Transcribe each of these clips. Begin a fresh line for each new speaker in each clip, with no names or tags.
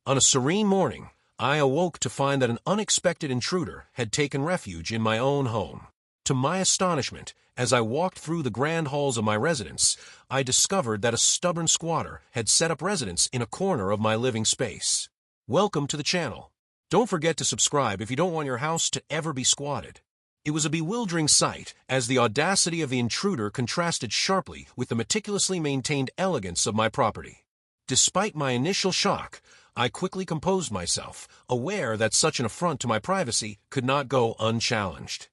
On a serene morning, I awoke to find that an unexpected intruder had taken refuge in my own home. To my astonishment, as I walked through the grand halls of my residence, I discovered that a stubborn squatter had set up residence in a corner of my living space. Welcome to the channel. Don't forget to subscribe if you don't want your house to ever be squatted. It was a bewildering sight, as the audacity of the intruder contrasted sharply with the meticulously maintained elegance of my property. Despite my initial shock, I quickly composed myself, aware that such an affront to my privacy could not go unchallenged.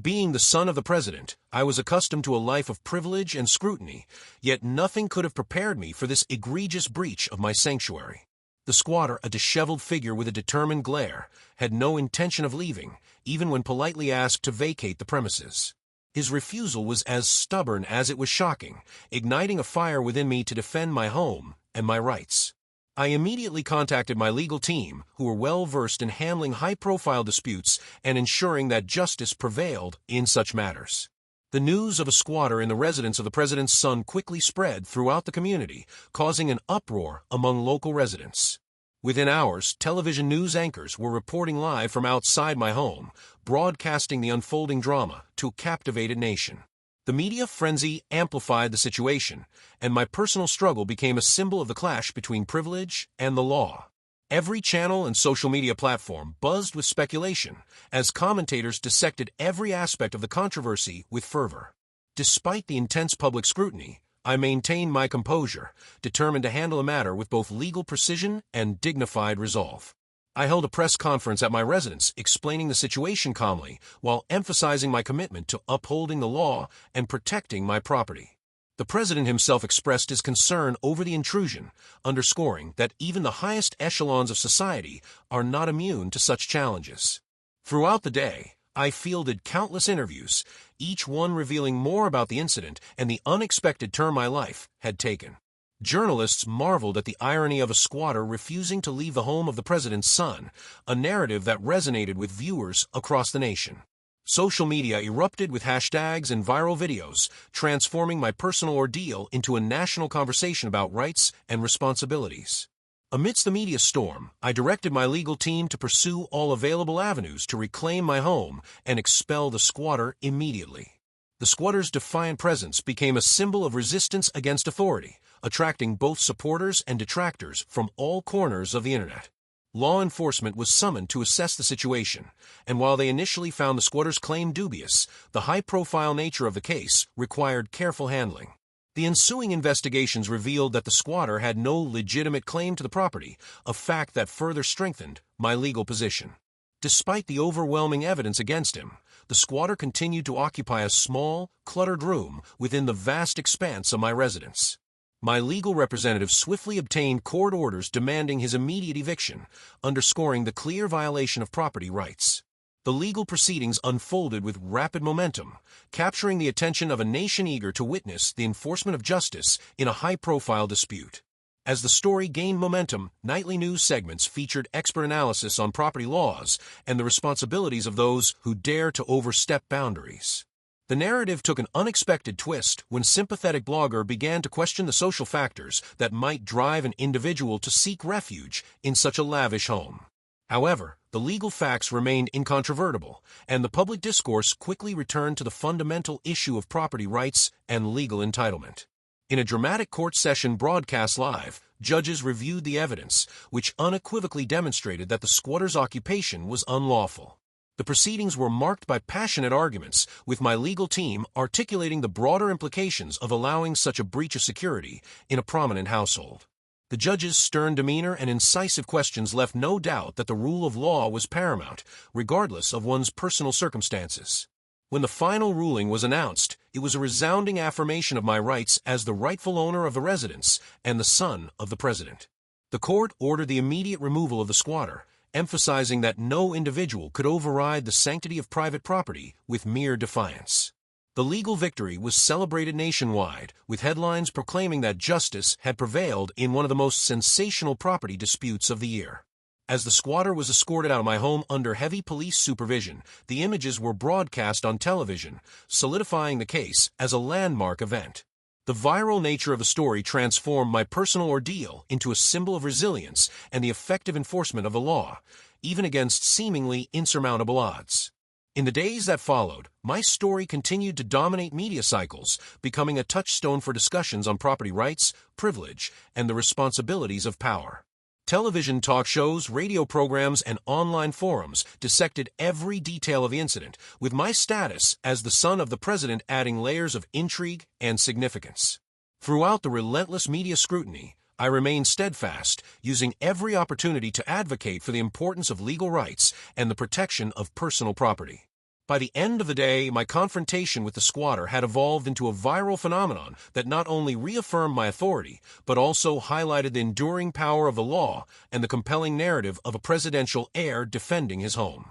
Being the son of the president, I was accustomed to a life of privilege and scrutiny, yet nothing could have prepared me for this egregious breach of my sanctuary. The squatter, a disheveled figure with a determined glare, had no intention of leaving, even when politely asked to vacate the premises. His refusal was as stubborn as it was shocking, igniting a fire within me to defend my home and my rights. I immediately contacted my legal team, who were well versed in handling high-profile disputes and ensuring that justice prevailed in such matters. The news of a squatter in the residence of the president's son quickly spread throughout the community, causing an uproar among local residents. Within hours, television news anchors were reporting live from outside my home, broadcasting the unfolding drama to a captivated nation. The media frenzy amplified the situation, and my personal struggle became a symbol of the clash between privilege and the law. Every channel and social media platform buzzed with speculation, as commentators dissected every aspect of the controversy with fervor. Despite the intense public scrutiny, I maintained my composure, determined to handle the matter with both legal precision and dignified resolve. I held a press conference at my residence explaining the situation calmly, while emphasizing my commitment to upholding the law and protecting my property. The president himself expressed his concern over the intrusion, underscoring that even the highest echelons of society are not immune to such challenges. Throughout the day, I fielded countless interviews, each one revealing more about the incident and the unexpected turn my life had taken. Journalists marveled at the irony of a squatter refusing to leave the home of the president's son, a narrative that resonated with viewers across the nation. Social media erupted with hashtags and viral videos, transforming my personal ordeal into a national conversation about rights and responsibilities. Amidst the media storm, I directed my legal team to pursue all available avenues to reclaim my home and expel the squatter immediately. The squatter's defiant presence became a symbol of resistance against authority, attracting both supporters and detractors from all corners of the internet. Law enforcement was summoned to assess the situation, and while they initially found the squatter's claim dubious, the high-profile nature of the case required careful handling. The ensuing investigations revealed that the squatter had no legitimate claim to the property, a fact that further strengthened my legal position. Despite the overwhelming evidence against him, the squatter continued to occupy a small, cluttered room within the vast expanse of my residence. My legal representative swiftly obtained court orders demanding his immediate eviction, underscoring the clear violation of property rights. The legal proceedings unfolded with rapid momentum, capturing the attention of a nation eager to witness the enforcement of justice in a high-profile dispute. As the story gained momentum, nightly news segments featured expert analysis on property laws and the responsibilities of those who dare to overstep boundaries. The narrative took an unexpected twist when sympathetic blogger began to question the social factors that might drive an individual to seek refuge in such a lavish home. However, the legal facts remained incontrovertible, and the public discourse quickly returned to the fundamental issue of property rights and legal entitlement. In a dramatic court session broadcast live, judges reviewed the evidence, which unequivocally demonstrated that the squatter's occupation was unlawful. The proceedings were marked by passionate arguments, with my legal team articulating the broader implications of allowing such a breach of security in a prominent household. The judge's stern demeanor and incisive questions left no doubt that the rule of law was paramount, regardless of one's personal circumstances. When the final ruling was announced, it was a resounding affirmation of my rights as the rightful owner of the residence and the son of the president. The court ordered the immediate removal of the squatter, emphasizing that no individual could override the sanctity of private property with mere defiance. The legal victory was celebrated nationwide, with headlines proclaiming that justice had prevailed in one of the most sensational property disputes of the year. As the squatter was escorted out of my home under heavy police supervision, the images were broadcast on television, solidifying the case as a landmark event. The viral nature of the story transformed my personal ordeal into a symbol of resilience and the effective enforcement of the law, even against seemingly insurmountable odds. In the days that followed, my story continued to dominate media cycles, becoming a touchstone for discussions on property rights, privilege, and the responsibilities of power. Television talk shows, radio programs, and online forums dissected every detail of the incident, with my status as the son of the president adding layers of intrigue and significance. Throughout the relentless media scrutiny, I remained steadfast, using every opportunity to advocate for the importance of legal rights and the protection of personal property. By the end of the day, my confrontation with the squatter had evolved into a viral phenomenon that not only reaffirmed my authority, but also highlighted the enduring power of the law and the compelling narrative of a presidential heir defending his home.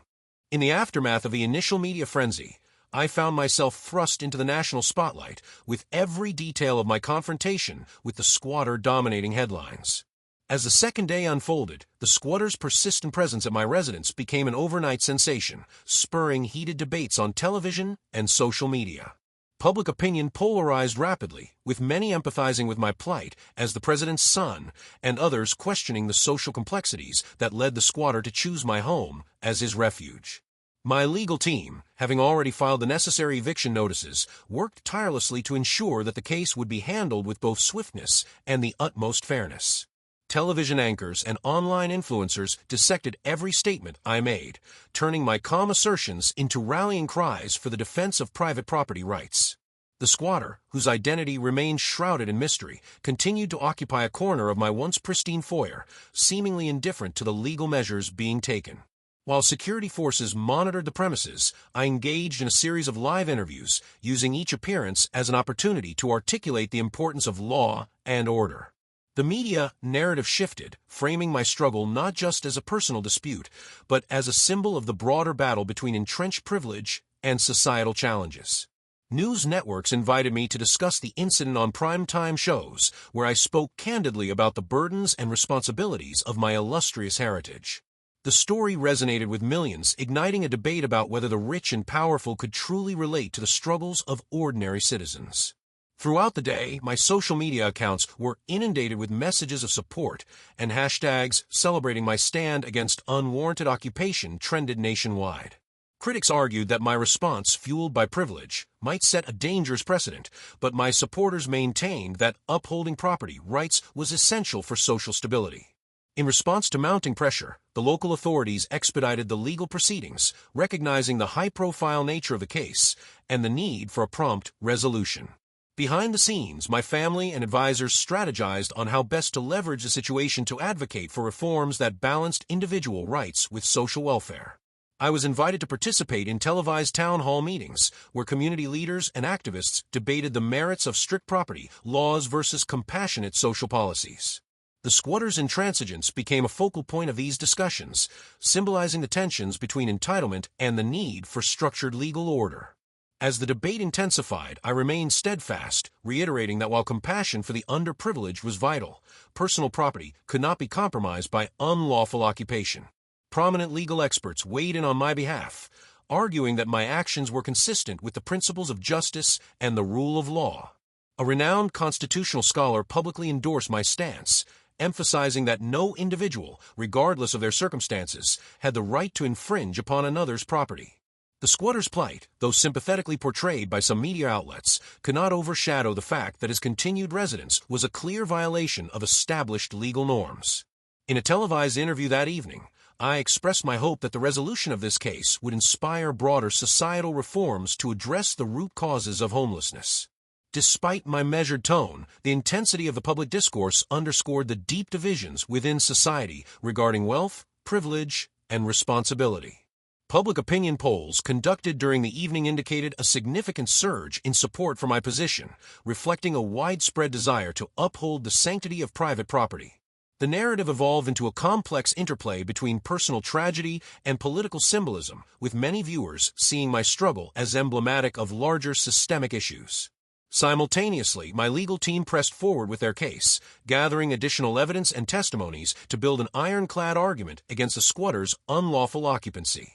In the aftermath of the initial media frenzy, I found myself thrust into the national spotlight, with every detail of my confrontation with the squatter dominating headlines. As the second day unfolded, the squatter's persistent presence at my residence became an overnight sensation, spurring heated debates on television and social media. Public opinion polarized rapidly, with many empathizing with my plight as the president's son, and others questioning the social complexities that led the squatter to choose my home as his refuge. My legal team, having already filed the necessary eviction notices, worked tirelessly to ensure that the case would be handled with both swiftness and the utmost fairness. Television anchors and online influencers dissected every statement I made, turning my calm assertions into rallying cries for the defense of private property rights. The squatter, whose identity remained shrouded in mystery, continued to occupy a corner of my once pristine foyer, seemingly indifferent to the legal measures being taken. While security forces monitored the premises, I engaged in a series of live interviews, using each appearance as an opportunity to articulate the importance of law and order. The media narrative shifted, framing my struggle not just as a personal dispute, but as a symbol of the broader battle between entrenched privilege and societal challenges. News networks invited me to discuss the incident on primetime shows, where I spoke candidly about the burdens and responsibilities of my illustrious heritage. The story resonated with millions, igniting a debate about whether the rich and powerful could truly relate to the struggles of ordinary citizens. Throughout the day, my social media accounts were inundated with messages of support, and hashtags celebrating my stand against unwarranted occupation trended nationwide. Critics argued that my response, fueled by privilege, might set a dangerous precedent, but my supporters maintained that upholding property rights was essential for social stability. In response to mounting pressure, the local authorities expedited the legal proceedings, recognizing the high-profile nature of the case and the need for a prompt resolution. Behind the scenes, my family and advisors strategized on how best to leverage the situation to advocate for reforms that balanced individual rights with social welfare. I was invited to participate in televised town hall meetings, where community leaders and activists debated the merits of strict property laws versus compassionate social policies. The squatter's intransigence became a focal point of these discussions, symbolizing the tensions between entitlement and the need for structured legal order. As the debate intensified, I remained steadfast, reiterating that while compassion for the underprivileged was vital, personal property could not be compromised by unlawful occupation. Prominent legal experts weighed in on my behalf, arguing that my actions were consistent with the principles of justice and the rule of law. A renowned constitutional scholar publicly endorsed my stance, emphasizing that no individual, regardless of their circumstances, had the right to infringe upon another's property. The squatter's plight, though sympathetically portrayed by some media outlets, could not overshadow the fact that his continued residence was a clear violation of established legal norms. In a televised interview that evening, I expressed my hope that the resolution of this case would inspire broader societal reforms to address the root causes of homelessness. Despite my measured tone, the intensity of the public discourse underscored the deep divisions within society regarding wealth, privilege, and responsibility. Public opinion polls conducted during the evening indicated a significant surge in support for my position, reflecting a widespread desire to uphold the sanctity of private property. The narrative evolved into a complex interplay between personal tragedy and political symbolism, with many viewers seeing my struggle as emblematic of larger systemic issues. Simultaneously, my legal team pressed forward with their case, gathering additional evidence and testimonies to build an ironclad argument against the squatter's unlawful occupancy.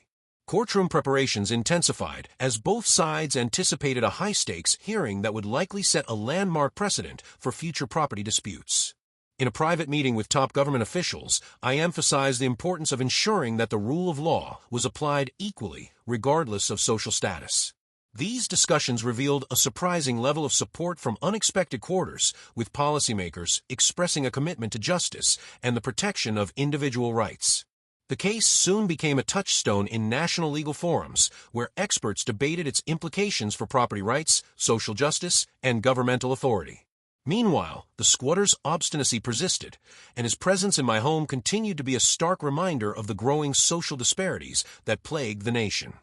Courtroom preparations intensified as both sides anticipated a high-stakes hearing that would likely set a landmark precedent for future property disputes. In a private meeting with top government officials, I emphasized the importance of ensuring that the rule of law was applied equally, regardless of social status. These discussions revealed a surprising level of support from unexpected quarters, with policymakers expressing a commitment to justice and the protection of individual rights. The case soon became a touchstone in national legal forums, where experts debated its implications for property rights, social justice, and governmental authority. Meanwhile, the squatter's obstinacy persisted, and his presence in my home continued to be a stark reminder of the growing social disparities that plague the nation.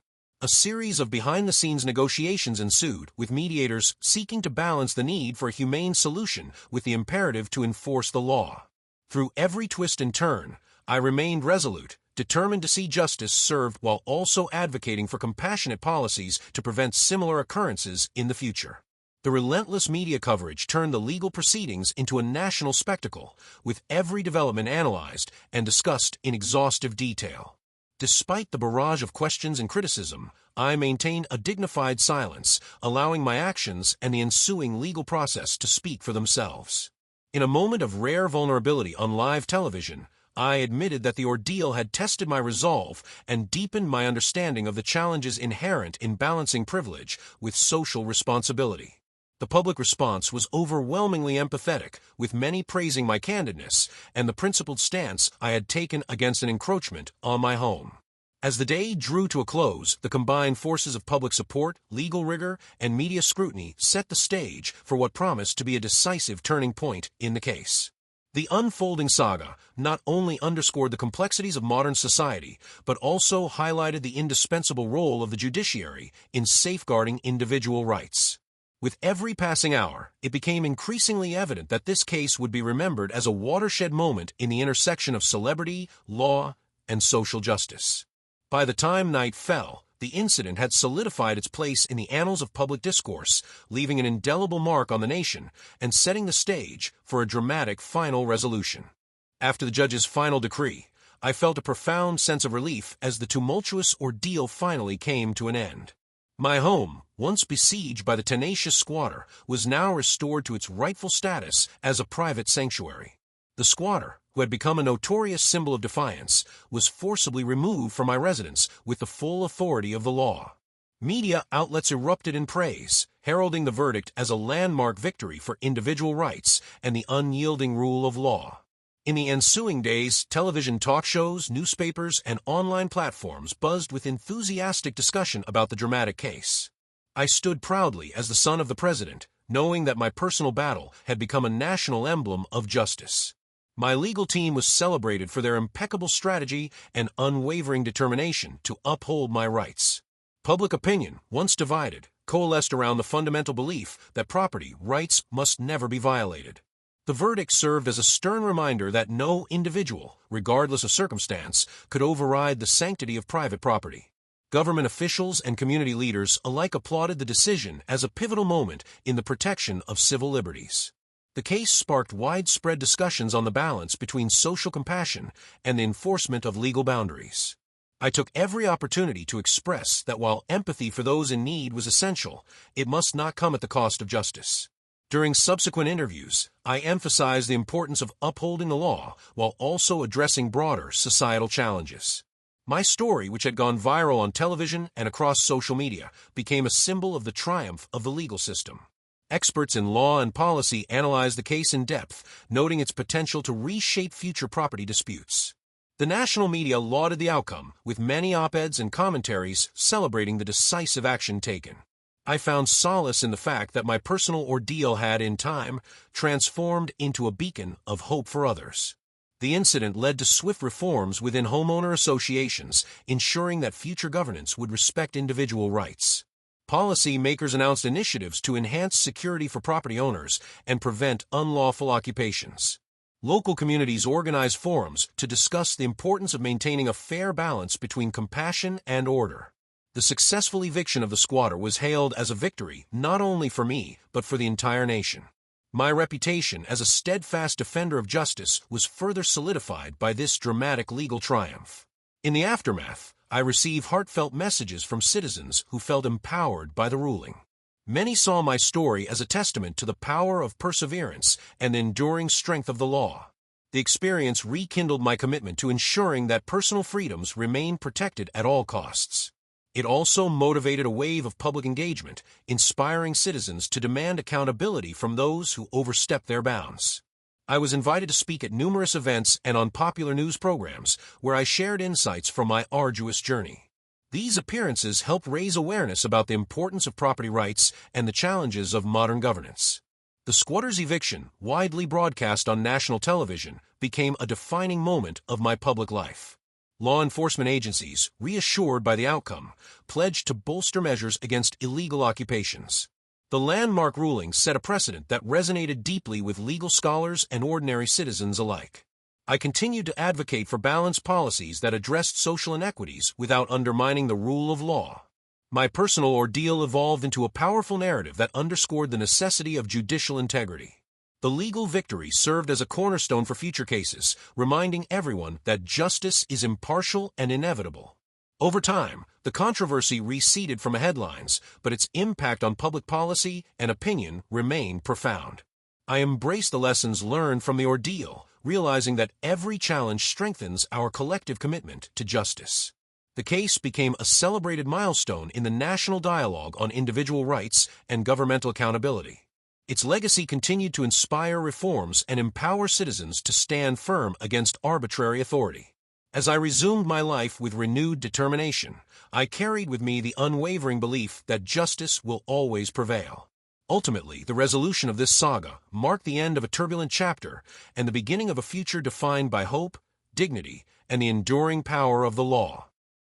A series of behind-the-scenes negotiations ensued, with mediators seeking to balance the need for a humane solution with the imperative to enforce the law. Through every twist and turn, I remained resolute, determined to see justice served while also advocating for compassionate policies to prevent similar occurrences in the future. The relentless media coverage turned the legal proceedings into a national spectacle, with every development analyzed and discussed in exhaustive detail. Despite the barrage of questions and criticism, I maintained a dignified silence, allowing my actions and the ensuing legal process to speak for themselves. In a moment of rare vulnerability on live television, I admitted that the ordeal had tested my resolve and deepened my understanding of the challenges inherent in balancing privilege with social responsibility. The public response was overwhelmingly empathetic, with many praising my candidness and the principled stance I had taken against an encroachment on my home. As the day drew to a close, the combined forces of public support, legal rigor, and media scrutiny set the stage for what promised to be a decisive turning point in the case. The unfolding saga not only underscored the complexities of modern society, but also highlighted the indispensable role of the judiciary in safeguarding individual rights. With every passing hour, it became increasingly evident that this case would be remembered as a watershed moment in the intersection of celebrity, law, and social justice. By the time night fell, the incident had solidified its place in the annals of public discourse, leaving an indelible mark on the nation and setting the stage for a dramatic final resolution. After the judge's final decree, I felt a profound sense of relief as the tumultuous ordeal finally came to an end. My home, once besieged by the tenacious squatter, was now restored to its rightful status as a private sanctuary. The squatter, who had become a notorious symbol of defiance, was forcibly removed from my residence with the full authority of the law. Media outlets erupted in praise, heralding the verdict as a landmark victory for individual rights and the unyielding rule of law. In the ensuing days, television talk shows, newspapers, and online platforms buzzed with enthusiastic discussion about the dramatic case. I stood proudly as the son of the president, knowing that my personal battle had become a national emblem of justice. My legal team was celebrated for their impeccable strategy and unwavering determination to uphold my rights. Public opinion, once divided, coalesced around the fundamental belief that property rights must never be violated. The verdict served as a stern reminder that no individual, regardless of circumstance, could override the sanctity of private property. Government officials and community leaders alike applauded the decision as a pivotal moment in the protection of civil liberties. The case sparked widespread discussions on the balance between social compassion and the enforcement of legal boundaries. I took every opportunity to express that while empathy for those in need was essential, it must not come at the cost of justice. During subsequent interviews, I emphasized the importance of upholding the law while also addressing broader societal challenges. My story, which had gone viral on television and across social media, became a symbol of the triumph of the legal system. Experts in law and policy analyzed the case in depth, noting its potential to reshape future property disputes. The national media lauded the outcome, with many op-eds and commentaries celebrating the decisive action taken. I found solace in the fact that my personal ordeal had, in time, transformed into a beacon of hope for others. The incident led to swift reforms within homeowner associations, ensuring that future governance would respect individual rights. Policy makers announced initiatives to enhance security for property owners and prevent unlawful occupations. Local communities organized forums to discuss the importance of maintaining a fair balance between compassion and order. The successful eviction of the squatter was hailed as a victory not only for me, but for the entire nation. My reputation as a steadfast defender of justice was further solidified by this dramatic legal triumph. In the aftermath, I receive heartfelt messages from citizens who felt empowered by the ruling. Many saw my story as a testament to the power of perseverance and the enduring strength of the law. The experience rekindled my commitment to ensuring that personal freedoms remain protected at all costs. It also motivated a wave of public engagement, inspiring citizens to demand accountability from those who overstep their bounds. I was invited to speak at numerous events and on popular news programs, where I shared insights from my arduous journey. These appearances helped raise awareness about the importance of property rights and the challenges of modern governance. The squatter's eviction, widely broadcast on national television, became a defining moment of my public life. Law enforcement agencies, reassured by the outcome, pledged to bolster measures against illegal occupations. The landmark ruling set a precedent that resonated deeply with legal scholars and ordinary citizens alike. I continued to advocate for balanced policies that addressed social inequities without undermining the rule of law. My personal ordeal evolved into a powerful narrative that underscored the necessity of judicial integrity. The legal victory served as a cornerstone for future cases, reminding everyone that justice is impartial and inevitable. Over time, the controversy receded from headlines, but its impact on public policy and opinion remained profound. I embraced the lessons learned from the ordeal, realizing that every challenge strengthens our collective commitment to justice. The case became a celebrated milestone in the national dialogue on individual rights and governmental accountability. Its legacy continued to inspire reforms and empower citizens to stand firm against arbitrary authority. As I resumed my life with renewed determination, I carried with me the unwavering belief that justice will always prevail. Ultimately, the resolution of this saga marked the end of a turbulent chapter and the beginning of a future defined by hope, dignity, and the enduring power of the law.